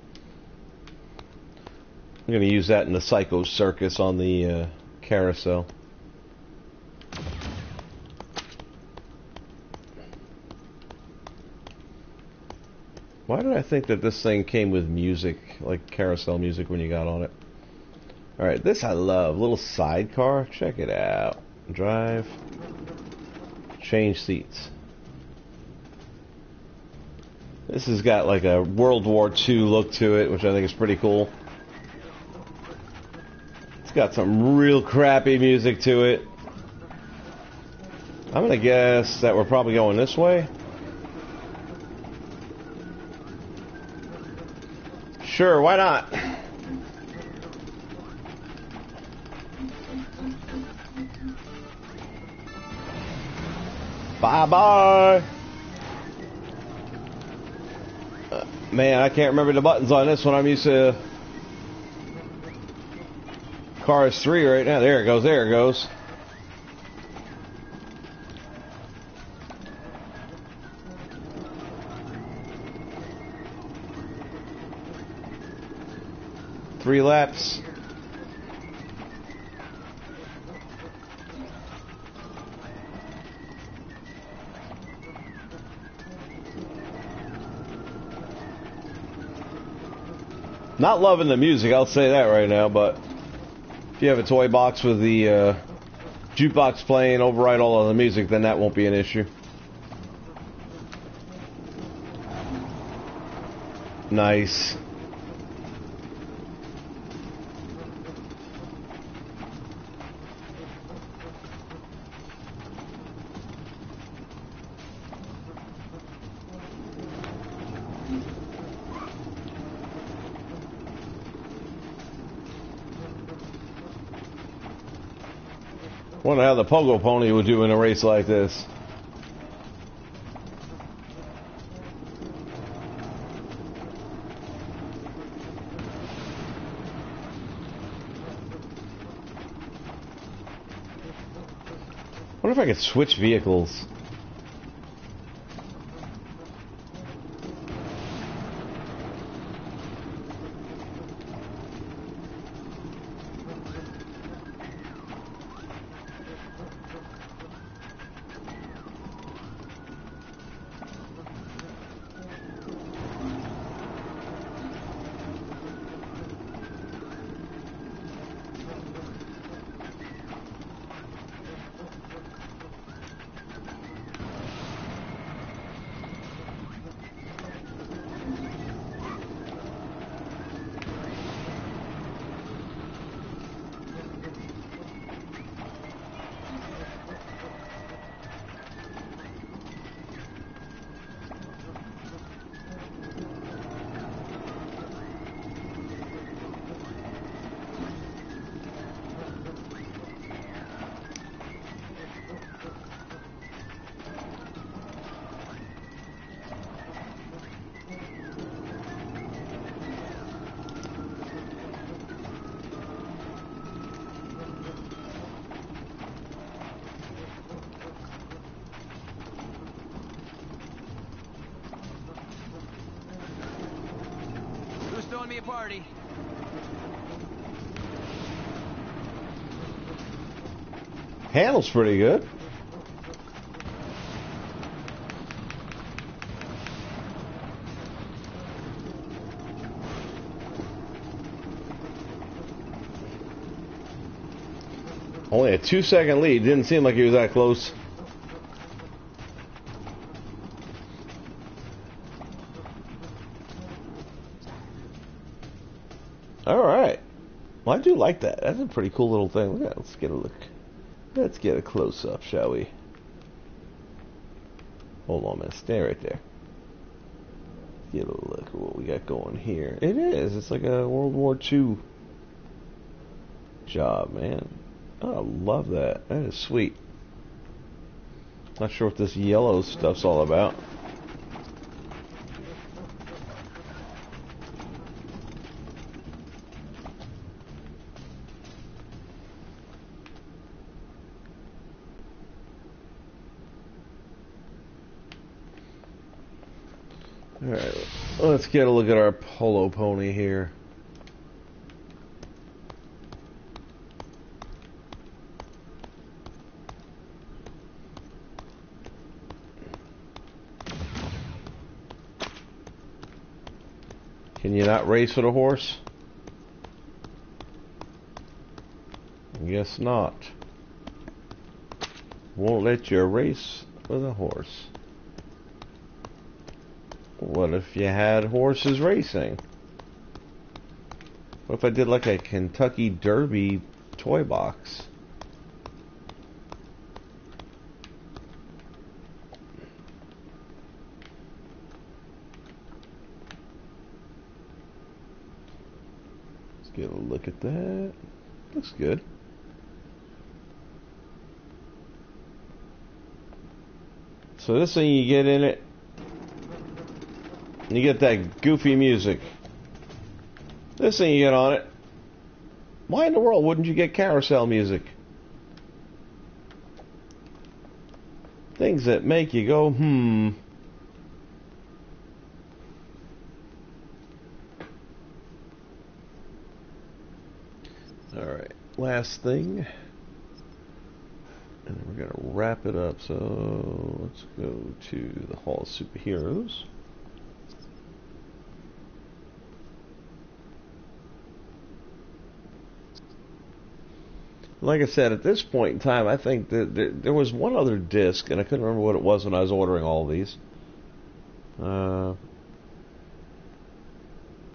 I'm going to use that in the Psycho Circus on the carousel. Why did I think that this thing came with music, like carousel music when you got on it? Alright, this I love. Little sidecar. Check it out. Drive. Change seats. This has got like a World War II look to it, which I think is pretty cool. It's got some real crappy music to it. I'm gonna guess that we're probably going this way. Sure, why not? Bye-bye. Man, I can't remember the buttons on this one. I'm used to Cars 3 right now. There it goes. There it goes. Three laps. Not loving the music, I'll say that right now, but if you have a toy box with the jukebox playing, override all of the music, then that won't be an issue. Nice. Wonder how the Pogo Pony would do in a race like this. Wonder if I could switch vehicles. throwing me a party. Handles pretty good. Only a 2-second lead. Didn't seem like he was that close. All right. Well, I do like that. That's a pretty cool little thing. Look at that. Let's get a look. Let's get a close-up, shall we? Hold on a minute. Stay right there. Get a look at what we got going here. It is. It's like a World War II job, man. Oh, I love that. That is sweet. Not sure what this yellow stuff's all about. Alright, let's get a look at our polo pony here. Can you not race with a horse? I guess not. Won't let you race with a horse. What if you had horses racing? What if I did like a Kentucky Derby toy box? Let's get a look at that. Looks good. So this thing, you get in it, you get that goofy music. This thing you get on it. Why in the world wouldn't you get carousel music? Things that make you go, hmm. Alright, last thing. And then we're going to wrap it up. So let's go to the Hall of Superheroes. Like I said, at this point in time, I think that there was one other disc, and I couldn't remember what it was when I was ordering all these. That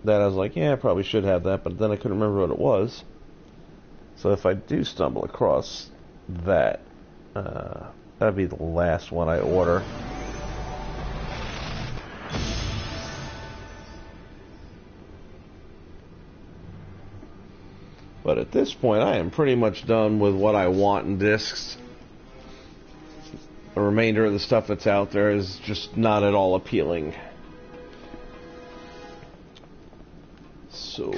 I was like, yeah, I probably should have that, but then I couldn't remember what it was. So if I do stumble across that, that'd be the last one I order. But at this point, I am pretty much done with what I want in discs. The remainder of the stuff that's out there is just not at all appealing. So,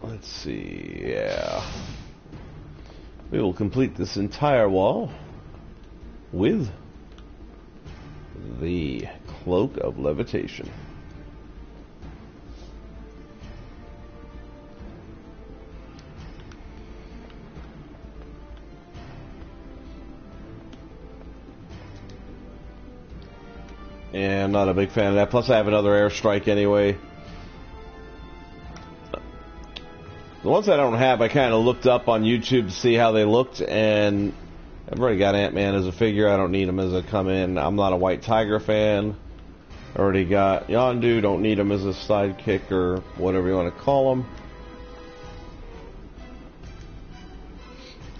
let's see, yeah. We will complete this entire wall with the Cloak of Levitation. And I'm not a big fan of that. Plus, I have another Airstrike anyway. The ones I don't have, I kind of looked up on YouTube to see how they looked, and I've already got Ant-Man as a figure. I don't need him as a come-in. I'm not a White Tiger fan. I already got Yondu. Don't need him as a sidekick or whatever you want to call him.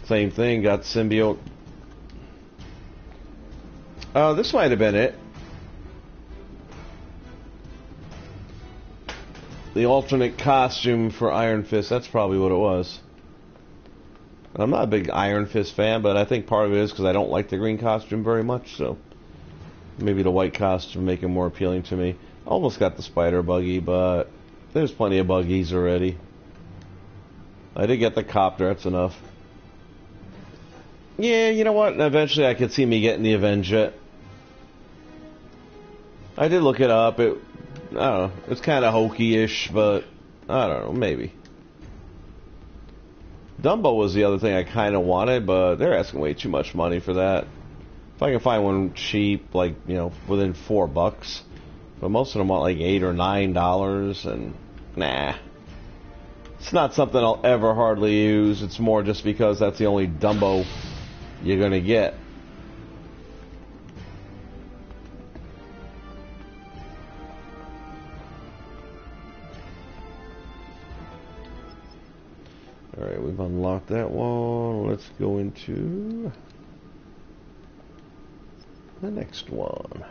Same thing. Got Symbiote. This might have been it. The alternate costume for Iron Fist, that's probably what it was. I'm not a big Iron Fist fan, but I think part of it is because I don't like the green costume very much, so maybe the white costume make it more appealing to me. Almost got the spider buggy, but there's plenty of buggies already. I did get the copter, that's enough. Yeah, you know what? Eventually I could see me getting the Avenged. I did look it up. I don't know. It's kind of hokey-ish, but I don't know, maybe. Dumbo was the other thing I kind of wanted, but they're asking way too much money for that. If I can find one cheap, like, you know, within $4, but most of them want like $8 or $9, and nah. It's not something I'll ever hardly use. It's more just because that's the only Dumbo you're gonna get. Alright, we've unlocked that one. Let's go into the next one.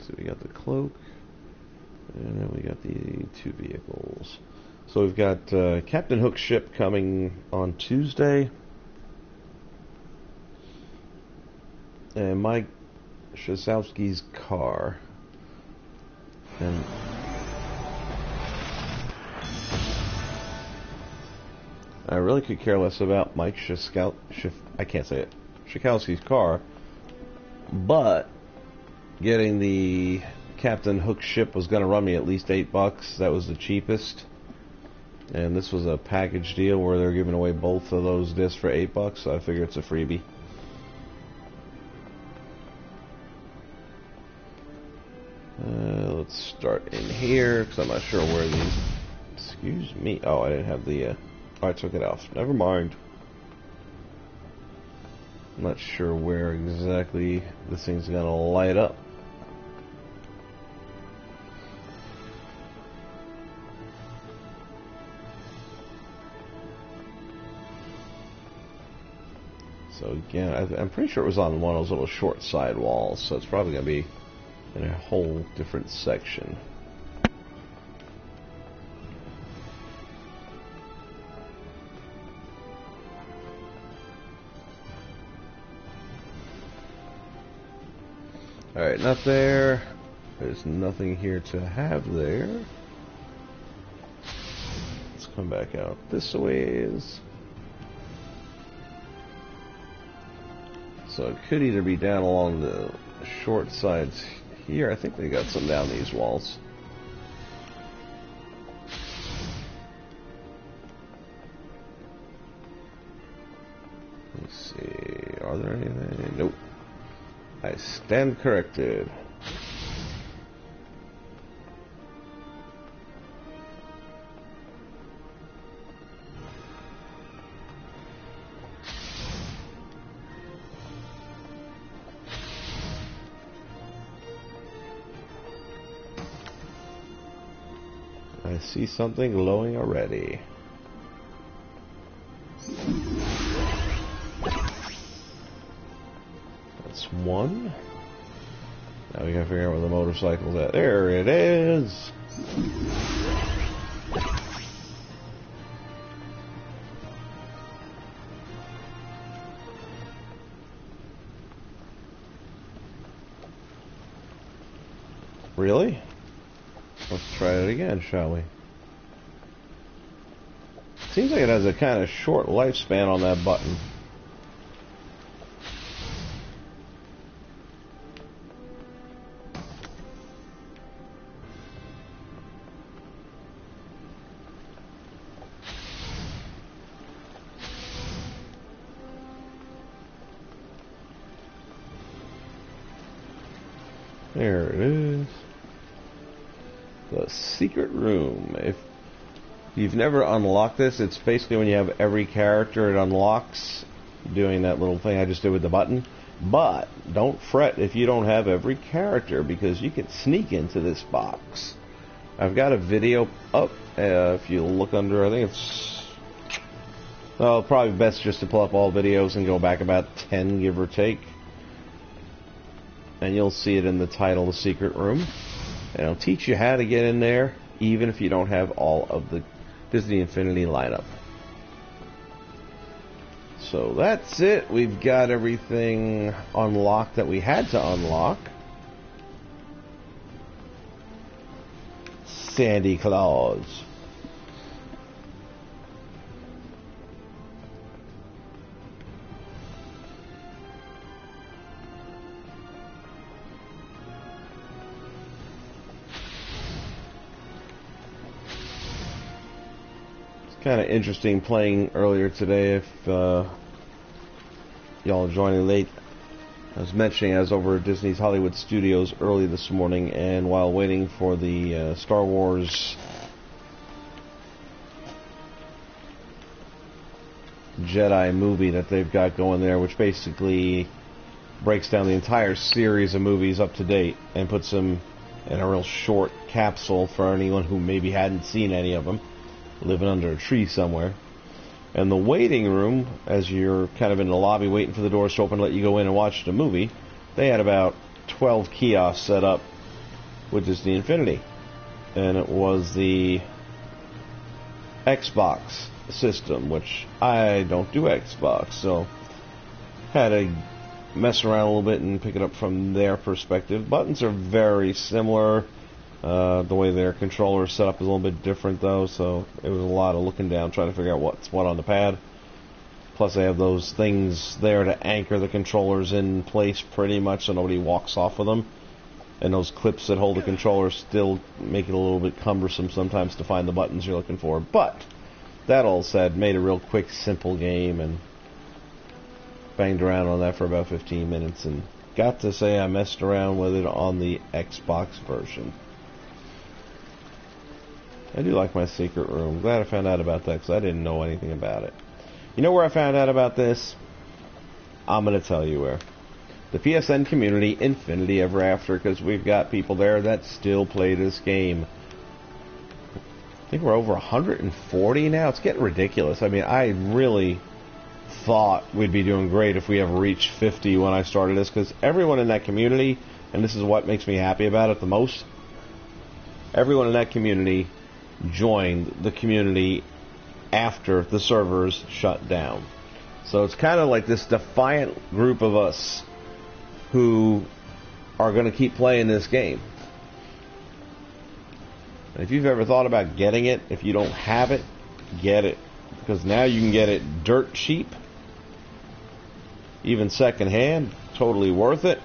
So we got the cloak, and then we got the 2 vehicles. So we've got Captain Hook's ship coming on Tuesday. And Mike Wazowski's car. And I really could care less about Mike Wazowski's car, but getting the Captain Hook ship was going to run me at least $8. That was the cheapest. And this was a package deal where they're giving away both of those discs for $8, so I figure it's a freebie. Let's start in here, because I'm not sure where these... Excuse me. Oh, I didn't have the... Oh, I took it off. Never mind. I'm not sure where exactly this thing's going to light up. So again, I'm pretty sure it was on one of those little short side walls, so it's probably going to be in a whole different section. Alright, not there. There's nothing here to have there. Let's come back out this ways. So it could either be down along the short sides here. I think they got some down these walls. Let's see. Are there anything? Nope. I stand corrected. I see something glowing already. That's one. Now we gotta figure out where the motorcycle's at. There it is! Really? Let's try it again, shall we? Seems like it has a kind of short lifespan on that button. There it is. The secret room. If you've never unlocked this, it's basically when you have every character, it unlocks, doing that little thing I just did with the button. But don't fret if you don't have every character, because you can sneak into this box. I've got a video up. If you look under, I think it's... Well, probably best just to pull up all videos and go back about 10, give or take. And you'll see it in the title, The Secret Room. And it'll teach you how to get in there, even if you don't have all of the Disney Infinity lineup. So that's it. We've got everything unlocked that we had to unlock. Sandy Claus. Kind of interesting playing earlier today. If y'all are joining late, I was mentioning I was over at Disney's Hollywood Studios early this morning, and while waiting for the Star Wars Jedi movie that they've got going there, which basically breaks down the entire series of movies up to date and puts them in a real short capsule for anyone who maybe hadn't seen any of them, living under a tree somewhere. And the waiting room, as you're kind of in the lobby waiting for the doors to open to let you go in and watch the movie, they had about 12 kiosks set up with Disney Infinity. And it was the Xbox system, which I don't do Xbox, so had to mess around a little bit and pick it up from their perspective. Buttons are very similar. The way their controller is set up is a little bit different, though, so it was a lot of looking down, trying to figure out what's what on the pad. Plus, they have those things there to anchor the controllers in place pretty much so nobody walks off with them. And those clips that hold the controller still make it a little bit cumbersome sometimes to find the buttons you're looking for. But that all said, made a real quick, simple game, and banged around on that for about 15 minutes, and got to say I messed around with it on the Xbox version. I do like my secret room. Glad I found out about that, because I didn't know anything about it. You know where I found out about this? I'm going to tell you where. The PSN community, Infinity Ever After, because we've got people there that still play this game. I think we're over 140 now. It's getting ridiculous. I mean, I really thought we'd be doing great if we ever reached 50 when I started this, because everyone in that community, and this is what makes me happy about it the most, everyone in that community joined the community after the servers shut down. So it's kind of like this defiant group of us who are going to keep playing this game. And if you've ever thought about getting it, if you don't have it, get it. Because now you can get it dirt cheap, even secondhand, totally worth it.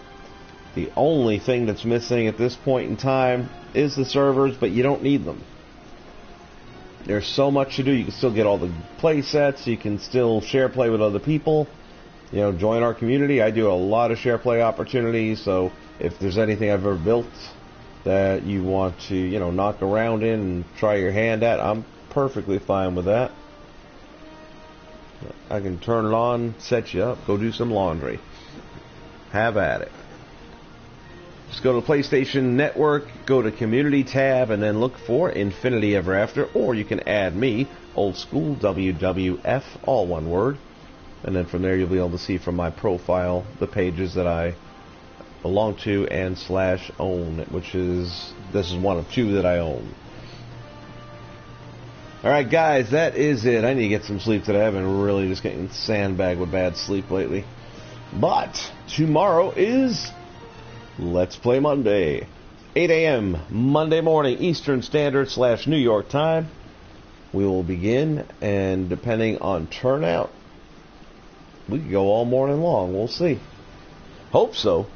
The only thing that's missing at this point in time is the servers, but you don't need them. There's so much to do. You can still get all the play sets. You can still share play with other people. You know, join our community. I do a lot of share play opportunities, so if there's anything I've ever built that you want to, you know, knock around in and try your hand at, I'm perfectly fine with that. I can turn it on, set you up, go do some laundry. Have at it. Just go to PlayStation Network, go to Community tab, and then look for Infinity Ever After, or you can add me, Old School WWF, all one word. And then from there you'll be able to see from my profile the pages that I belong to and /own, which is, this is one of two that I own. Alright guys, that is it. I need to get some sleep today. I've been really just getting sandbagged with bad sleep lately. But tomorrow is Let's Play Monday. 8 a.m. Monday morning Eastern Standard / New York time. We will begin, and depending on turnout, we could go all morning long. We'll see. Hope so.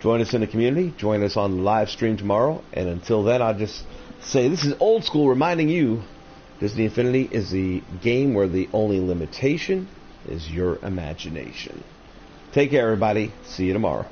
Join us in the community. Join us on the live stream tomorrow. And until then, I'll just say this is Old School reminding you Disney Infinity is the game where the only limitation is your imagination. Take care, everybody. See you tomorrow.